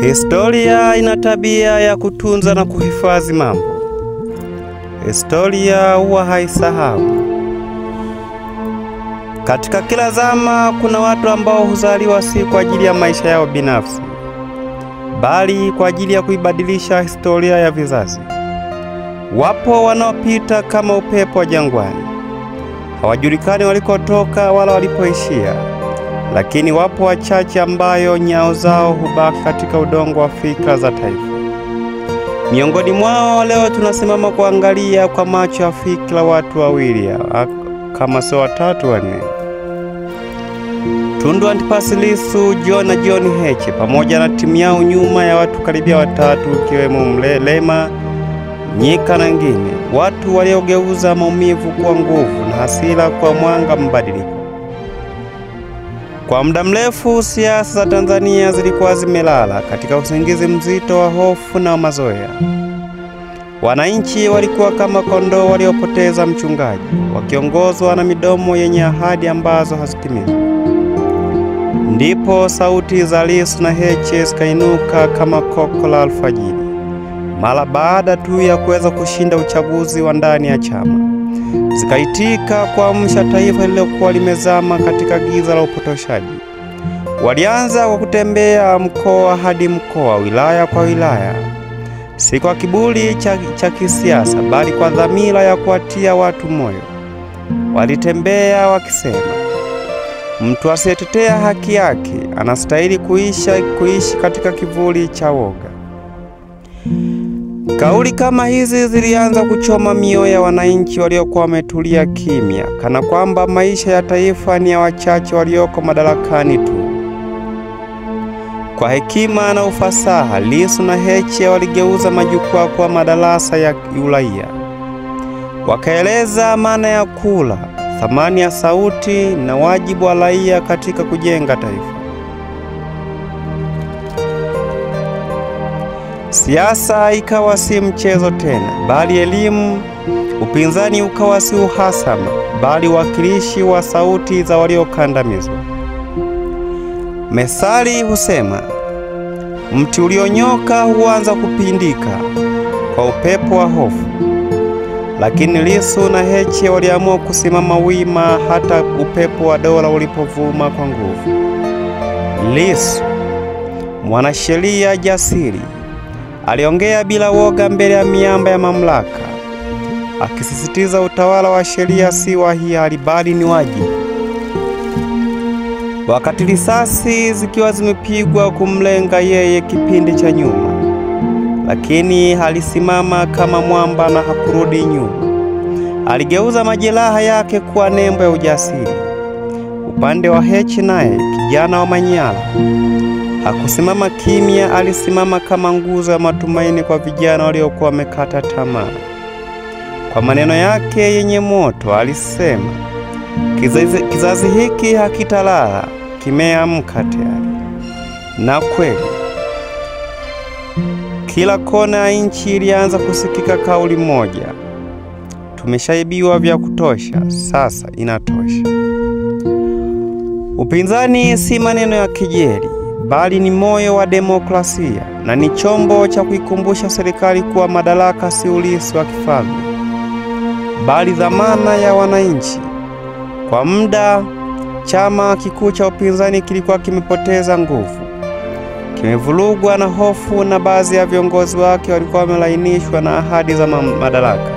Historia ina tabia ya kutunza na kuhifadhi mambo. Historia huwa haisahau. Katika kila zama kuna watu ambao huzaliwa si kwa ajili ya maisha yao binafsi, bali kwa ajili ya kuibadilisha historia ya vizazi. Wapo wanaopita kama upepo wa jangwani. Hawajulikani walikotoka wala walipoishia, lakini wapo wachache ambayo nyao zao hubaki katika udongo wa fikra za taifa. Miongoni mwao leo tunasimama kuangalia kwa macho ya fikra watu wawili, kama sio watatu wanne. Tundu Antipas Lissu, John Heche pamoja na timu yao nyuma ya watu karibia watatu, ikiwemo Mlema, Nyika na wengine, watu waliogeuza maumivu kuwa nguvu na hasira kwa mwanga mbadiliko. Kwa muda mrefu siasa za Tanzania zilikuwa zimelala katika usingizi mzito wa hofu na mazoea. Wananchi walikuwa kama kondoo waliopoteza mchungaji, wakiongozwa na midomo yenye ahadi ambazo hazitimizwi. Ndipo sauti za Lissu na Heche zikainuka kama koko la alfajiri, mara baada tu ya kuweza kushinda uchaguzi wa ndani ya chama. Zikaitika kuamsha taifa lililokuwa limezama katika giza la upotoshaji. Walianza kwa kutembea mkoa hadi mkoa, wilaya kwa wilaya, si kwa kiburi cha kisiasa, bali kwa dhamira ya kuwatia watu moyo. Walitembea wakisema, mtu asiyetetea haki yake anastahili kuishi katika kivuli cha woga. Kauli kama hizi zilianza kuchoma mioyo ya wananchi waliokuwa wametulia kimya, kana kwamba maisha ya taifa ni ya wachache walioko madarakani tu. Kwa hekima na ufasaha, Lissu na Heche waligeuza majukwaa kwa madarasa ya uraia. Wakaeleza maana ya kula, thamani ya sauti na wajibu wa raia katika kujenga taifa. Siasa ikawa si mchezo tena, bali elimu. Upinzani ukawa si uhasama, bali wakilishi wa sauti za waliokandamizwa. Methali husema, mti ulionyoka huanza kupindika kwa upepo wa hofu. Lakini Lissu na Heche waliamua kusimama wima hata upepo wa dola ulipovuma kwa nguvu. Lissu, mwanasheria jasiri, aliongea bila woga mbele ya miamba ya mamlaka, akisisitiza utawala wa sheria si wa hiari bali ni wajibu. Wakati risasi zikiwa zimepigwa kumlenga yeye kipindi cha nyuma, lakini alisimama kama mwamba na hakurudi nyuma. Aligeuza majeraha yake kuwa nembo ya ujasiri. Upande wa Heche naye, kijana wa Manyara, hakusimama kimya, alisimama kama nguzo ya matumaini kwa vijana waliokuwa wamekata tamaa. Kwa maneno yake yenye moto alisema, kizazi hiki hakitalala, kimeamka tayari. Na kweli, kila kona ya nchi ilianza kusikika kauli moja, tumeshaibiwa vya kutosha, sasa inatosha. Upinzani si maneno ya kejeli, bali ni moyo wa demokrasia na ni chombo cha kuikumbusha serikali kuwa madaraka si urithi wa kifalme, bali dhamana ya wananchi. Kwa muda, chama kikuu cha upinzani kilikuwa kimepoteza nguvu, kimevurugwa na hofu, na baadhi ya viongozi wake walikuwa wamelainishwa na ahadi za madaraka.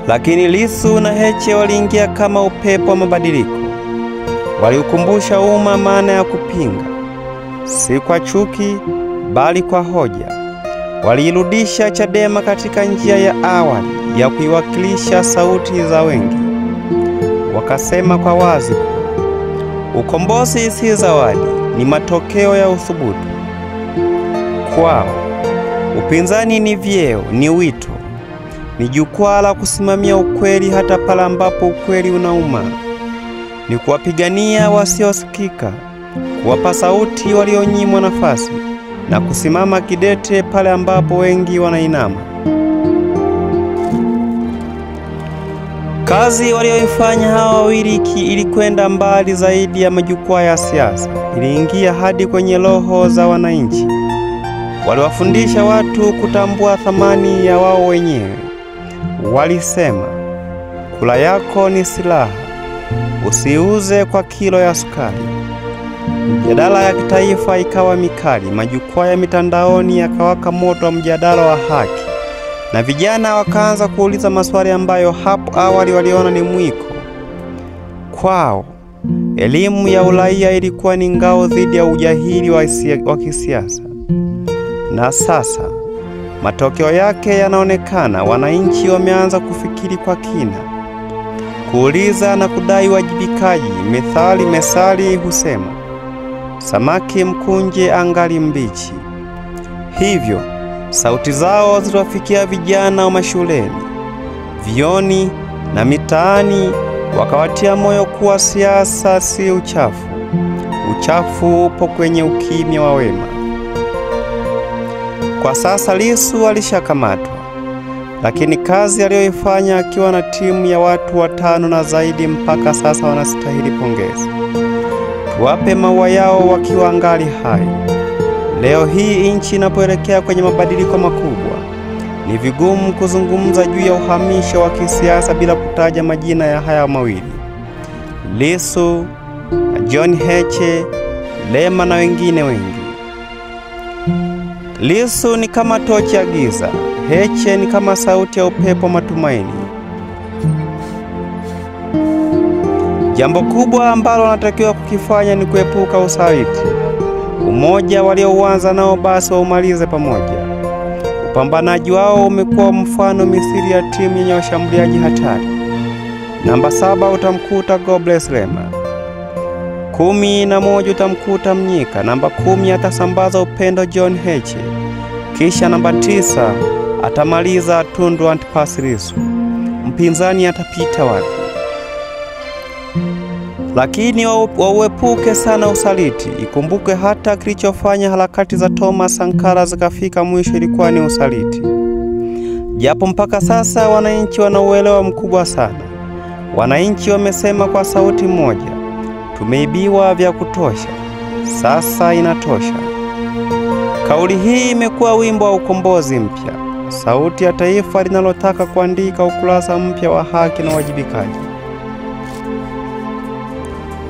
Lakini Lissu na Heche waliingia kama upepo wa mabadiliko. Waliukumbusha umma maana ya kupinga, si kwa chuki bali kwa hoja. Waliirudisha Chadema katika njia ya awali ya kuiwakilisha sauti za wengi. Wakasema kwa wazi, ukombozi si zawadi, ni matokeo ya uthubutu. Kwao, upinzani ni vyeo, ni wito, ni jukwaa la kusimamia ukweli hata pale ambapo ukweli unauma. Ni kuwapigania wasiosikika, kuwapa sauti walionyimwa nafasi, na kusimama kidete pale ambapo wengi wanainama. Kazi walioifanya hawa wawili ilikwenda mbali zaidi ya majukwaa ya siasa. Iliingia hadi kwenye roho za wananchi. Waliwafundisha watu kutambua thamani ya wao wenyewe. Walisema, kula yako ni silaha, usiuze kwa kilo ya sukari. Mjadala ya kitaifa ikawa mikali. Majukwaa ya mitandaoni yakawaka moto wa mjadala wa haki, na vijana wakaanza kuuliza maswali ambayo hapo awali waliona ni mwiko. Kwao, elimu ya uraia ilikuwa ni ngao dhidi ya ujahili wa kisiasa. Na sasa, matokeo yake yanaonekana. Wananchi wameanza kufikiri kwa kina, kuuliza na kudai wajibikaji. Methali husema, samaki mkunje angali mbichi. Hivyo, sauti zao ziliwafikia vijana wa mashuleni, vioni na mitaani, wakawatia moyo kuwa siasa si uchafu. Uchafu upo kwenye ukimya wa wema. Kwa sasa Lissu alishakamatwa, lakini kazi aliyoifanya akiwa na timu ya watu 5 na zaidi mpaka sasa wanastahili pongezi. Tuwape maua yao wakiwa angali hai. Leo hii nchi inapoelekea kwenye mabadiliko makubwa, ni vigumu kuzungumza juu ya uhamisho wa kisiasa bila kutaja majina ya haya mawili: Lissu na John Heche, Lema na wengine wengi. Lissu ni kama tochi ya giza, Heche ni kama sauti ya upepo matumaini. Jambo kubwa ambalo wanatakiwa kukifanya ni kuepuka usaliti. Umoja waliouanza nao basi waumalize pamoja. Upambanaji wao umekuwa mfano misiri ya timu yenye washambuliaji hatari. Namba 7 utamkuta Godbless Lema. 11 utamkuta Mnyika. Namba 10 atasambaza upendo John Heche. Kisha namba 9 atamaliza Tundu Antipas Lissu. Mpinzani atapita wapi? Lakini wauepuke sana usaliti. Ikumbuke hata kilichofanya harakati za Thomas Sankara zikafika mwisho ilikuwa ni usaliti. Japo mpaka sasa wananchi wana uelewa mkubwa sana. Wananchi wamesema kwa sauti moja, tumeibiwa vya kutosha, sasa inatosha. Kauli hii imekuwa wimbo wa ukombozi mpya, sauti ya taifa linalotaka kuandika ukurasa mpya wa haki na wajibikaji.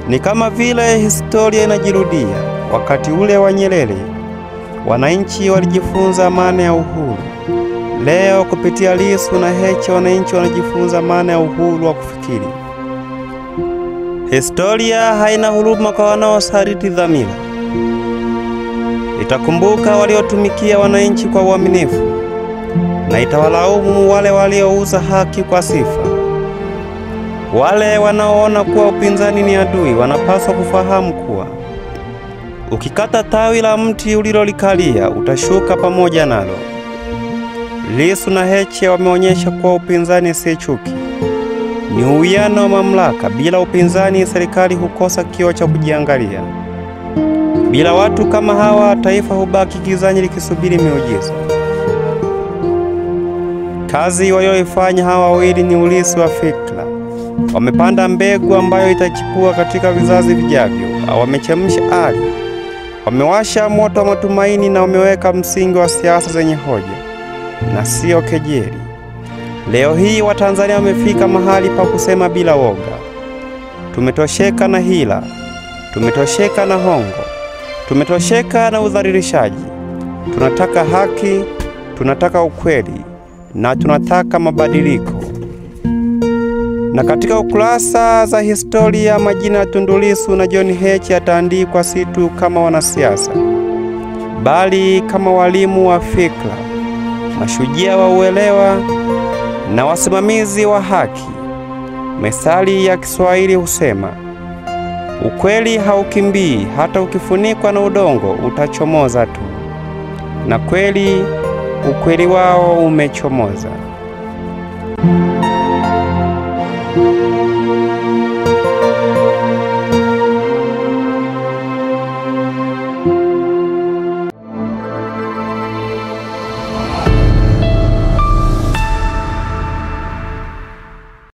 Ni kama vile historia inajirudia. Wakati ule wa Nyerere, wananchi walijifunza maana ya uhuru. Leo kupitia Lissu na Heche, wananchi wanajifunza maana ya uhuru wa kufikiri. Historia haina huruma kwa wanaosaliti dhamira. Itakumbuka waliotumikia wananchi kwa uaminifu, na itawalaumu wale waliouza haki kwa sifa. Wale wanaoona kuwa upinzani ni adui wanapaswa kufahamu kuwa ukikata tawi la mti ulilolikalia utashuka pamoja nalo. Lissu na Heche wameonyesha kuwa upinzani si chuki, ni uwiano wa mamlaka. Bila upinzani, serikali hukosa kioo cha kujiangalia. Bila watu kama hawa, taifa hubaki gizani likisubiri miujiza. Kazi walioifanya hawa wawili ni ulisi wa fikra. Wamepanda mbegu ambayo itachipua katika vizazi vijavyo. Wamechemsha ardhi, wamewasha moto wa matumaini, na wameweka msingi wa siasa zenye hoja na sio kejeli. Leo hii Watanzania wamefika mahali pa kusema bila woga, tumetosheka na hila, tumetosheka na hongo, tumetosheka na udhalilishaji. Tunataka haki, tunataka ukweli, na tunataka mabadiliko. Na katika ukurasa za historia, majina ya Tundu Lissu na John Heche yataandikwa si tu kama wanasiasa, bali kama walimu wa fikra, mashujaa wa uelewa na wasimamizi wa haki. Methali ya Kiswahili husema, ukweli haukimbii, hata ukifunikwa na udongo utachomoza tu. Na kweli, ukweli wao umechomoza.